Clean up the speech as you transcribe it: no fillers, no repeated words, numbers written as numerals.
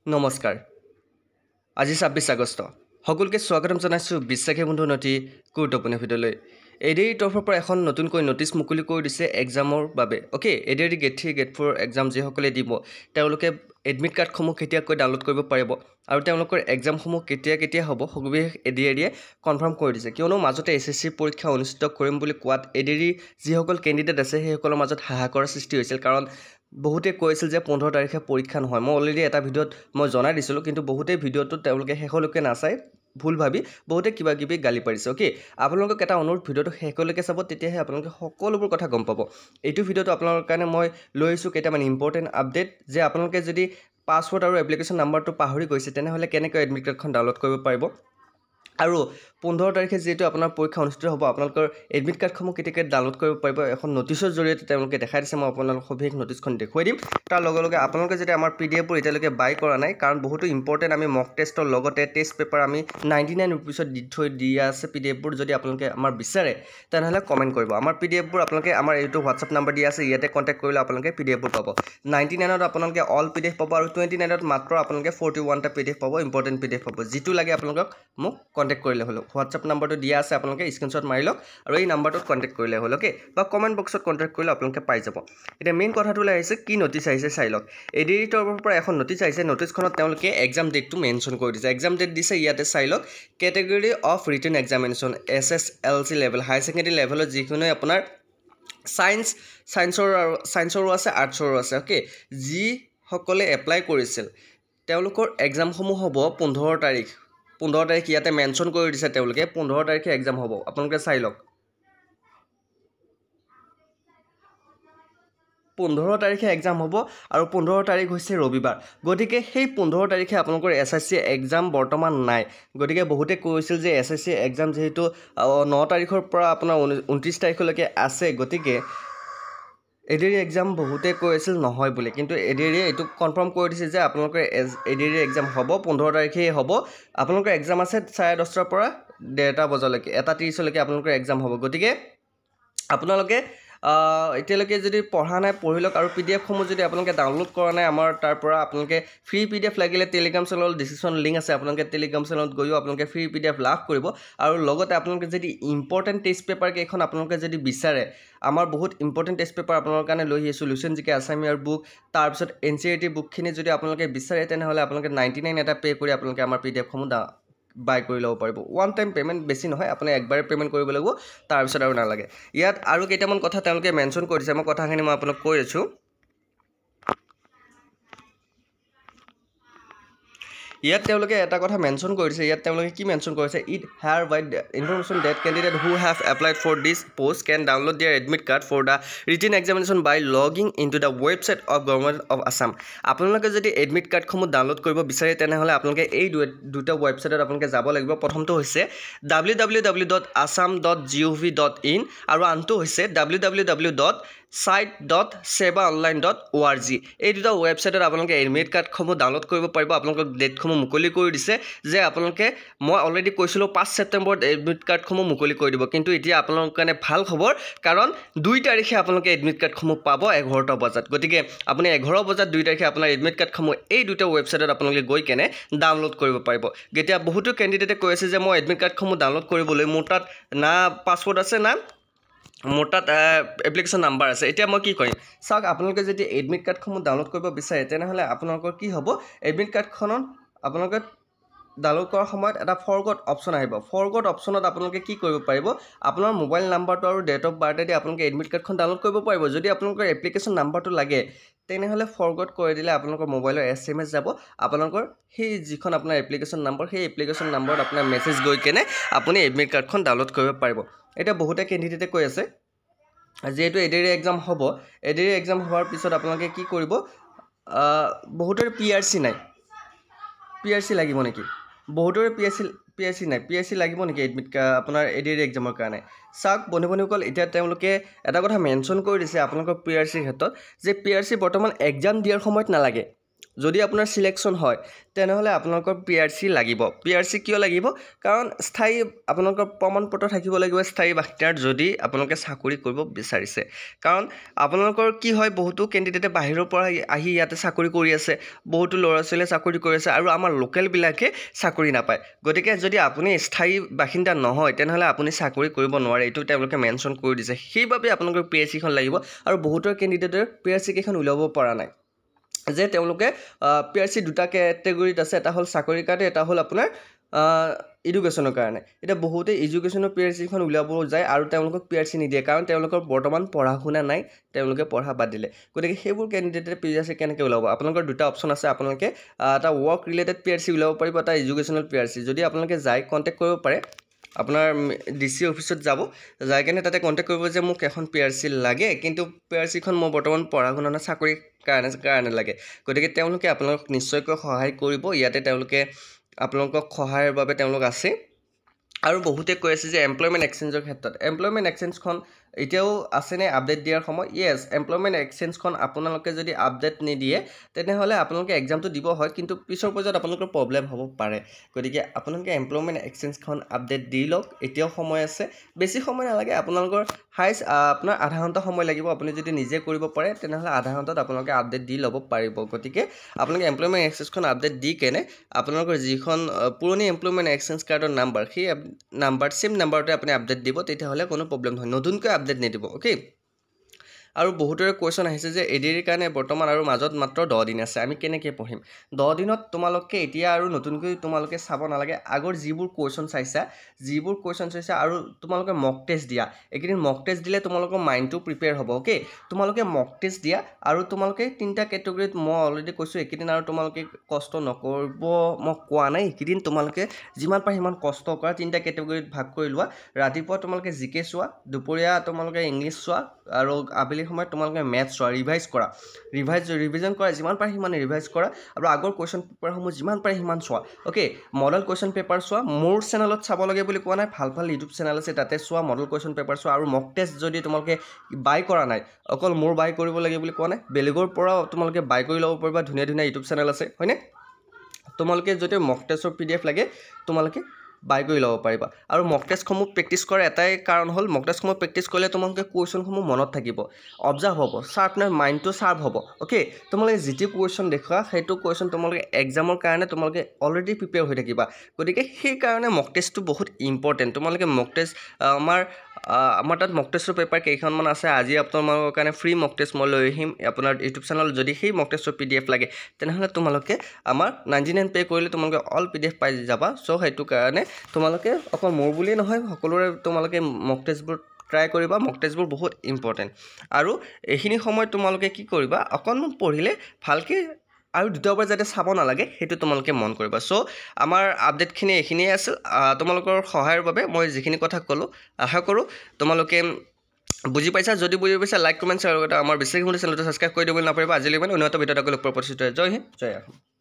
নমস্কাৰ আজি 26 আগষ্ট সকলোকে স্বাগতম জনাইছোঁ বিশ্বাসী বন্ধু নথি গুৰুত্বপূৰ্ণ ভিডিঅ'লৈ এডিআৰিৰ তৰফৰ পৰা এখন নতুনকৈ নটিচ মুকলি কৰি দিছে এক্সামৰ বাবে okay ADRE grade 3 grade 4 exam যিসকলে দিব তেওঁলোকে এডমিট কাৰ্ডসমূহ কেতিয়াকৈ ডাউনলোড কৰিব পাৰিব আৰু তেওঁলোকৰ এক্সামসমূহ কেতিয়া হ'ব সবিশেষ এডিআৰিয়ে কনফাৰ্ম কৰি দিছে কিয়নো মাজতে এছএছচি পৰীক্ষা অনুষ্ঠিত কৰিম বুলি কোৱাত এডিআৰি যিসকল কেণ্ডিডেট আছে সেইসকলৰ মাজত হাহাকাৰৰ সৃষ্টি হৈছিল কাৰণ বহুতে কৈছিল যে 15 তাৰিখে পৰীক্ষা নহয় মই অলৰেডি এটা ভিডিঅ'ত মই জনাই দিছিলোঁ কিন্তু বহুতে ভিডিঅ'টো তেওঁলোকে শেষলৈকে নাচাই ভুল ভাবি বহুতে কিবা কিবি গালি পাৰিছে অ'কে আপোনালোকক এটা অনুৰোধ ভিডিঅ'টো শেষলৈকে চাব তেতিয়াহে আপোনালোকে সকলোবোৰ কথা গম পাব এইটো ভিডিঅ'টো আপোনালোকৰ কাৰণে মই লৈ আহিছোঁ কেইটামান ইম্পৰ্টেণ্ট আপডেট যে আপোনালোকে যদি পাছৱৰ্ড আৰু এপ্লিকেশ্যন নাম্বাৰটো পাহৰি গৈছে তেনেহ'লে কেনেকৈ এডমিট কাৰ্ডখন ডাউনলোড কৰিব পাৰিব আৰু 15 তাৰিখে যেটো আপোনাৰ পৰীক্ষা অনুষ্ঠিত হ'ব আপোনালোকৰ এডমিট কাৰ্ডসমূহ কেতিয়াকৈ ডাউনলোড কৰিব পাৰিব এখন নটিচৰ জৰিয়তে তেওঁলোকে দেখাই দিছে মই আপোনালোকক সবিশেষ নটিচখন দেখুৱাই দিম তাৰ লগে আপোনালোকে যদি আমাৰ পিডিএফবোৰ এতিয়ালৈকে বাই কৰা নাই কাৰণ বহুতো ইম্পৰ্টেণ্ট আমি মক টেষ্টৰ লগতে টেষ্ট পেপাৰ আমি 99 ৰুপিছত দি থৈ দিয়া আছে পিডিএফবোৰ যদি আপোনালোকে আমাৰ বিচাৰে তেনেহ'লে কমেণ্ট কৰিব আমাৰ পিডিএফবোৰ আপোনালোকে আমাৰ এইটো হোৱাটছআপ নাম্বাৰ দিয়া আছে ইয়াতে কণ্টেক্ট কৰিলে আপোনালোকে পিডিএফবোৰ পাব 99ত আপোনালোকে অল পিডিএফ পাব আৰু 29ত মাত্ৰ আপোনালোকে 41টা পিডিএফ পাব ইম্পৰ্টেণ্ট পিডিএফ পাব যিটো লাগে আপোনালোকক মোক কণ্টেক্ট কৰিলে হ'ল হোৱাটছআপ নাম্বাৰটো দিয়া আছে আপোনালোকে স্ক্ৰীনশ্বট মাৰি লওক আৰু এই নাম্বাৰটোত কণ্টেক্ট কৰিলে হ'ল অ'কে বা কমেণ্ট বক্সত কণ্টেক্ট কৰিলে আপোনালোকে পাই যাব এতিয়া মেইন কথাটো আহিছে কি নটিচ আহিছে চাই লওক এডিআৰিৰ তৰফৰ পৰা এখন নটিচ আহিছে নটিচখনত তেওঁলোকে এক্সাম ডেটটো মেনশ্যন কৰি দিছে এক্সাম ডেট দিছে ইয়াতে চাই লওক category of written examination SSLC level high secondary লেভেলত যিকোনো আপোনাৰ ছায়েন্সৰো আছে আৰ্টছৰো আছে অ'কে যিসকলে এপ্লাই কৰিছিল তেওঁলোকৰ এক্সামসমূহ হ'ব 15 তাৰিখ ইয়াতে মেনশ্যন কৰি দিছে তেওঁলোকে 15 তাৰিখে এক্সাম হ'ব আপোনালোকে চাই লওক 15 তাৰিখে এক্সাম হ'ব আৰু 15 তাৰিখ হৈছে ৰবিবাৰ গতিকে সেই 15 তাৰিখে আপোনালোকৰ এছএছচি এক্সাম বৰ্তমান নাই গতিকে বহুতে কৈছিল যে এছএছচি এক্সাম যেহেতু 9 তাৰিখৰ পৰা আপোনাৰ 29 তাৰিখলৈকে আছে গতিকে এডিআৰি এক্সাম বহুতে কৈ আছিল নহয় বুলি কিন্তু এডিআৰিয়ে এইটো কনফাৰ্ম কৰি দিছে যে আপোনালোকৰ এডিআৰি এক্সাম হ'ব 15 তাৰিখেই হ'ব আপোনালোকৰ এক্সাম আছে 10:30 পৰা 1:30 বজালৈকে 1:30লৈকে আপোনালোকৰ এক্সাম হ'ব গতিকে আপোনালোকে এতিয়ালৈকে যদি পঢ়া নাই পঢ়ি লওক আৰু পিডিএফসমূহ যদি আপোনালোকে ডাউনলোড কৰা নাই আমাৰ তাৰ পৰা আপোনালোকে ফ্ৰী পিডিএফ লাগিলে টেলিগ্ৰাম চেনেলৰ ডিছক্ৰিপশ্যন লিংক আছে আপোনালোকে টেলিগ্ৰাম চেনেলত গৈও আপোনালোকে ফ্ৰী পিডিএফ লাভ কৰিব আৰু লগতে আপোনালোকে যদি ইম্পৰ্টেণ্ট টেষ্ট পেপাৰ কেইখন আপোনালোকে যদি বিচাৰে আমাৰ বহুত ইম্পৰ্টেণ্ট টেষ্ট পেপাৰ আপোনালোকৰ কাৰণে লৈ আহিছোঁ লুচেন জিকে আছামিয়াৰ বুক তাৰপিছত NCERT বুকখিনি যদি আপোনালোকে বিচাৰে তেনেহ'লে আপোনালোকে 99 এটা পে' কৰি আপোনালোকে আমাৰ পিডিএফসমূহ বাই কৰি ল'ব পাৰিব ওৱান টাইম পে'মেণ্ট বেছি নহয় আপুনি একবাৰে পে'মেণ্ট কৰিব লাগিব তাৰপিছত আৰু নালাগে ইয়াত আৰু কেইটামান কথা তেওঁলোকে মেনশ্যন কৰি দিছে মই কথাখিনি মই আপোনাক কৈ আছোঁ ইয়াত তেওঁলোকে এটা কথা মেনশ্যন কৰিছে ইয়াত তেওঁলোকে কি মেনশ্যন কৰিছে it here by information that candidate who have applied for this post can download their admit card for the written examination by logging into the website of government of Assam আপোনালোকে যদি admit কাৰ্ডসমূহ download কৰিব বিচাৰে তেনেহ'লে আপোনালোকে এই দুটা ৱেবছাইটত আপোনালোকে যাব লাগিব প্ৰথমটো হৈছে www.assam.gov.in আৰু আনটো হৈছে www.site.sebaonline.org এই দুটা ৱেবছাইটত আপোনালোকে এডমিট কাৰ্ডসমূহ ডাউনলোড কৰিব পাৰিব আপোনালোকক ডেটসমূহ মুকলি কৰি দিছে যে আপোনালোকে মই অলৰেডি কৈছিলোঁ 5 ছেপ্টেম্বৰত এডমিট কাৰ্ডসমূহ মুকলি কৰি দিব কিন্তু এতিয়া আপোনালোকৰ কাৰণে ভাল খবৰ কাৰণ 2 তাৰিখে আপোনালোকে এডমিট কাৰ্ডসমূহ পাব 11টা বজাত গতিকে আপুনি 11 বজাত 2 তাৰিখে আপোনাৰ এডমিট কাৰ্ডসমূহ এই দুটা ৱেবছাইটত আপোনালোকে গৈ কেনে ডাউনলোড কৰিব পাৰিব এতিয়া বহুতো কেণ্ডিডেটে কৈ আছে যে মই এডমিট কাৰ্ডসমূহ ডাউনলোড কৰিবলৈ মোৰ তাত না পাছৱৰ্ড আছে না মোৰ তাত এপ্লিকেশ্যন নাম্বাৰ আছে এতিয়া মই কি কৰিম চাওক আপোনালোকে যদি এডমিট কাৰ্ডসমূহ ডাউনলোড কৰিব বিচাৰে তেনেহ'লে আপোনালোকৰ কি হ'ব এডমিট কাৰ্ডখনত আপোনালোকে ডাউনলোড কৰাৰ সময়ত এটা ফৰগট অপশ্যন আহিব ফৰগট অপশ্যনত আপোনালোকে কি কৰিব পাৰিব আপোনাৰ মোবাইল নাম্বাৰটো আৰু ডেট অফ বাৰ্থডে আপোনালোকে এডমিট কাৰ্ডখন ডাউনলোড কৰিব পাৰিব যদি আপোনালোকৰ এপ্লিকেশ্যন নাম্বাৰটো লাগে তেনেহ'লে ফৰগট কৰি দিলে আপোনালোকৰ মোবাইলৰ SMS যাব আপোনালোকৰ সেই যিখন আপোনাৰ এপ্লিকেশ্যন নাম্বাৰ সেই এপ্লিকেশ্যন নাম্বাৰত আপোনাৰ মেছেজ গৈ কেনে আপুনি এডমিট কাৰ্ডখন ডাউনলোড কৰিব পাৰিব এতিয়া বহুতে কেণ্ডিডেটে কৈ আছে যেহেতু এডিআৰি এক্সাম হ'ব এডিআৰি এক্সাম হোৱাৰ পিছত আপোনালোকে কি কৰিব বহুতৰে PRC নাই PRC লাগিব নেকি বহুতৰে PRC নাই PRC লাগিব নেকি এডমিট আপোনাৰ এডিআৰি এক্সামৰ কাৰণে চাওক বন্ধুসকল এতিয়া তেওঁলোকে এটা কথা মেনশ্যন কৰি দিছে আপোনালোকৰ PRCৰ ক্ষেত্ৰত যে PRC বৰ্তমান এক্সাম দিয়াৰ সময়ত নালাগে যদি আপোনাৰ সিলেকশ্যন হয় তেনেহ'লে আপোনালোকৰ PRC লাগিব PRC কিয় লাগিব কাৰণ স্থায়ী আপোনালোকৰ প্ৰমাণপত্ৰ থাকিব লাগিব স্থায়ী বাসিন্দাৰ যদি আপোনালোকে চাকৰি কৰিব বিচাৰিছে কাৰণ আপোনালোকৰ কি হয় বহুতো কেণ্ডিডেটে বাহিৰৰ পৰা আহি ইয়াতে চাকৰি কৰি আছে বহুতো ল'ৰা ছোৱালীয়ে চাকৰি কৰি আছে আৰু আমাৰ লোকেলবিলাকে চাকৰি নাপায় গতিকে যদি আপুনি স্থায়ী বাসিন্দা নহয় তেনেহ'লে আপুনি চাকৰি কৰিব নোৱাৰে এইটো তেওঁলোকে মেনশ্যন কৰি দিছে সেইবাবে আপোনালোকৰ PRC খন লাগিব আৰু বহুতৰ কেণ্ডিডেটৰ PRC কেইখন উলিয়াব পৰা নাই যে তেওঁলোকে PRC দুটা কেটেগৰীত আছে এটা হ'ল চাকৰিৰ কাৰণে এটা হ'ল আপোনাৰ এডুকেশ্যনৰ কাৰণে এটা বহুতে এডুকেশ্যনৰ PRC খন উলিয়াব যায় আৰু তেওঁলোকক PRC নিদিয়ে কাৰণ তেওঁলোকৰ বৰ্তমান পঢ়া শুনা নাই তেওঁলোকে পঢ়া বাদ দিলে গতিকে সেইবোৰ কেণ্ডিডেটে PRC কেনেকৈ ওলাব আপোনালোকৰ দুটা অপশ্যন আছে আপোনালোকে এটা ৱৰ্ক ৰিলেটেড PRC উলিয়াব পাৰিব এটা এডুকেশ্যনেল PRC যদি আপোনালোকে যায় কণ্টেক্ট কৰিব পাৰে আপোনাৰ DC অফিচত যাব যাই কেনে তাতে কণ্টেক্ট কৰিব যে মোক এখন PRC লাগে কিন্তু PRC খন মই বৰ্তমান পঢ়া শুনা না চাকৰি কাৰণে লাগে গতিকে তেওঁলোকে আপোনালোকক নিশ্চয়কৈ সহায় কৰিব ইয়াতে তেওঁলোকে আপোনালোকক সহায়ৰ বাবে তেওঁলোক আছে আৰু বহুতে কৈ আছে যে এমপ্লয়মেণ্ট এক্সচেঞ্জৰ ক্ষেত্ৰত এমপ্লয়মেণ্ট এক্সচেঞ্জখন এতিয়াও আছেনে আপডেট দিয়াৰ সময় ইয়েছ এমপ্লয়মেণ্ট এক্সচেঞ্জখন আপোনালোকে যদি আপডেট নিদিয়ে তেনেহ'লে আপোনালোকে এক্সামটো দিব হয় কিন্তু পিছৰ পৰ্যায়ত আপোনালোকৰ প্ৰব্লেম হ'ব পাৰে গতিকে আপোনালোকে এমপ্লয়মেণ্ট এক্সচেঞ্জখন আপডেট দি লওক এতিয়াও সময় আছে বেছি সময় নালাগে আপোনালোকৰ হাইষ্ট আপোনাৰ আধা ঘণ্টা সময় লাগিব আপুনি যদি নিজে কৰিব পাৰে তেনেহ'লে আধা ঘণ্টাত আপোনালোকে আপডেট দি ল'ব পাৰিব গতিকে আপোনালোকে এমপ্লয়মেণ্ট এক্সচেঞ্জখন আপডেট দি কেনে আপোনালোকৰ যিখন পুৰণি এমপ্লয়মেণ্ট এক্সচেঞ্জ কাৰ্ডৰ নাম্বাৰ সেই নাম্বাৰ সেম নাম্বাৰতে আপুনি আপডেট দিব তেতিয়াহ'লে কোনো প্ৰব্লেম নহয় নতুনকৈ আপডেট নিদিব ওকে আৰু বহুতৰে কোৱেশ্যন আহিছে যে এডিৰ কাৰণে বৰ্তমান আৰু মাজত মাত্ৰ 10 দিন আছে আমি কেনেকৈ পঢ়িম 10 দিনত তোমালোকে এতিয়া আৰু নতুনকৈ তোমালোকে চাব নালাগে আগৰ যিবোৰ কোৱেশ্যন চাইছা আৰু তোমালোকে মক টেষ্ট দিয়া এইকেইদিন মক টেষ্ট দিলে তোমালোকৰ মাইণ্ডটো প্ৰিপেয়াৰ হ'ব ওকে তোমালোকে মক টেষ্ট দিয়া আৰু তোমালোকে তিনিটা কেটেগৰীত মই অলৰেডি কৈছোঁ এইকেইদিন আৰু তোমালোকে কষ্ট নকৰিব মই কোৱা নাই এইকেইদিন তোমালোকে যিমান পাৰে সিমান কষ্ট কৰা তিনিটা কেটেগৰীত ভাগ কৰি লোৱা ৰাতিপুৱা তোমালোকে জিকে চোৱা দুপৰীয়া তোমালোকে ইংলিছ চোৱা আৰু আবেলি সময়ত তোমালোকে মেথছ চোৱা ৰিভিজন কৰা যিমান পাৰে সিমান ৰিভাইজ কৰা আৰু আগৰ কুৱেশ্যন পেপাৰসমূহ যিমান পাৰে সিমান চোৱা ওকে মডেল কুৱেশ্যন পেপাৰ চোৱা মোৰ চেনেলত চাব লাগে বুলি কোৱা নাই ভাল ইউটিউব চেনেল আছে তাতে চোৱা মডেল কুৱেশ্যন পেপাৰ চোৱা আৰু মক টেষ্ট যদি তোমালোকে বাই কৰা নাই অকল মোৰ বাই কৰিব লাগে বুলি কোৱা নাই বেলেগৰ পৰাও তোমালোকে বাই কৰি ল'ব পাৰিবা ধুনীয়া ইউটিউব চেনেল আছে হয়নে তোমালোকে যদি মক টেষ্টৰ PDF লাগে তোমালোকে বাই কৰি ল'ব পাৰিবা আৰু মক টেষ্টসমূহ প্ৰেক্টিছ কৰা এটাই কাৰণ হ'ল মক টেষ্টসমূহ প্ৰেক্টিছ কৰিলে তোমালোকে কুৱেশ্যনসমূহ মনত থাকিব অবজাৰ্ভ হ'ব শাৰ্পনেছ মাইণ্ডটো শাৰ্প হ'ব ওকে তোমালোকে যিটো কুৱেশ্যন দেখুৱা সেইটো কুৱেশ্যন তোমালোকে এক্সামৰ কাৰণে তোমালোকে অলৰেডি প্ৰিপেয়াৰ হৈ থাকিবা গতিকে সেইকাৰণে মক টেষ্টটো বহুত ইম্পৰ্টেণ্ট তোমালোকে মক টেষ্ট আমাৰ তাত মক টেষ্টৰ পেপাৰ কেইখনমান আছে আজি আপোনালোকৰ কাৰণে ফ্ৰী মক টেষ্ট মই লৈ আহিম আপোনাৰ ইউটিউব চেনেলত যদি সেই মক টেষ্টৰ PDF লাগে তেনেহ'লে তোমালোকে আমাৰ 99 পে' কৰিলে তোমালোকে অল PDF পাই যাবা চ' সেইটো কাৰণে তোমালোকে অকল মোৰ বুলিয়ে নহয় সকলোৰে তোমালোকে মক টেষ্টবোৰ ট্ৰাই কৰিবা মক টেষ্টবোৰ বহুত ইম্পৰ্টেণ্ট আৰু এইখিনি সময়ত তোমালোকে কি কৰিবা অকণমান পঢ়িলে ভালকৈ আৰু দুটাবাৰ যাতে চাব নালাগে সেইটো তোমালোকে মন কৰিবা চ' আমাৰ আপডেটখিনি এইখিনিয়ে আছিল তোমালোকৰ সহায়ৰ বাবে মই যিখিনি কথা ক'লোঁ আশা কৰোঁ তোমালোকে বুজি পাইছা যদি বুজি পাইছা লাইক কমেণ্ট শ্বেয়াৰ আৰু আমাৰ বিশ্বাসী চেনেলটো ছাবস্ক্ৰাইব কৰি দিবলৈ নাপাহৰিবা আজিলৈ অন্য এটা ভিডিঅ'ত লগ পোৱাৰ প্ৰতিশ্ৰুতি জয় হিন্দ জয় অসম